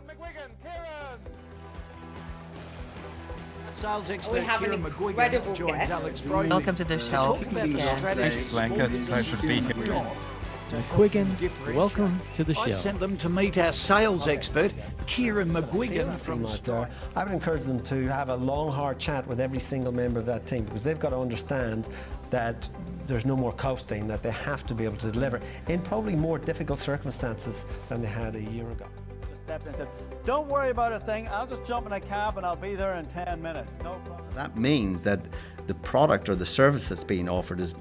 McGuigan. Ciaran! Sales expert We have an Ciaran McGuigan incredible joins guest. Alex Brody. Welcome to the show. Thanks, Swanker. It's a pleasure to be here. McGuigan, welcome to the I show. sent them to meet our sales expert, Ciaran McGuigan from Store. I would encourage them to have a long, hard chat with every single member of that team, because they've got to understand that there's no more coasting, that they have to be able to deliver in probably more difficult circumstances than they had a year ago. Just stepped in and said, don't worry about a thing, I'll just jump in a cab and I'll be there in 10 minutes, no problem. That means that the product or the service that's being offered is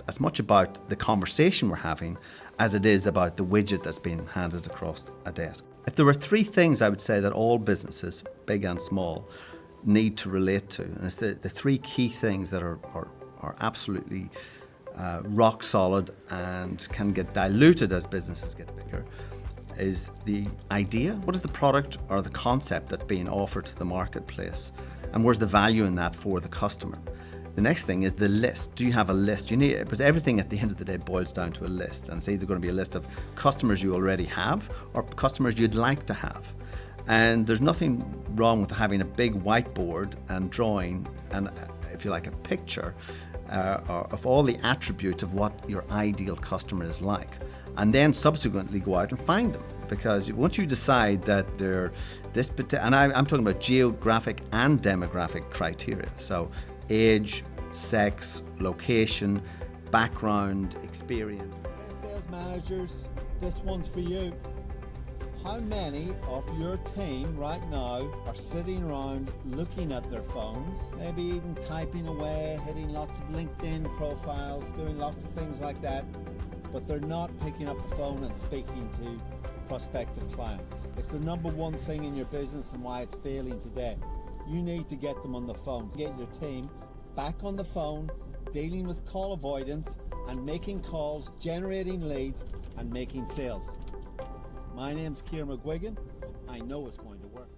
as much about the conversation we're having as it is about the widget that's being handed across a desk. If there were three things I would say that all businesses, big and small, need to relate to, and it's the three key things that are absolutely rock solid and can get diluted as businesses get bigger, is the idea. What is the product or the concept that's being offered to the marketplace, and where's the value in that for the customer? The next thing is the list. Do you have a list? You need it, because everything at the end of the day boils down to a list, and it's either going to be a list of customers you already have or customers you'd like to have. And there's nothing wrong with having a big whiteboard and drawing, and if you like, a picture of all the attributes of what your ideal customer is like, and then subsequently go out and find them. Because once you decide that they're this particular, and I'm talking about geographic and demographic criteria, so age, sex, location, background, experience. Sales managers, this one's for you. How many of your team right now are sitting around looking at their phones, maybe even typing away, hitting lots of LinkedIn profiles, doing lots of things like that, but they're not picking up the phone and speaking to prospective clients? It's the number one thing in your business and why it's failing today. You need to get them on the phone. Get your team back on the phone, dealing with call avoidance and making calls, generating leads and making sales. My name's Ciaran McGuigan. I know it's going to work.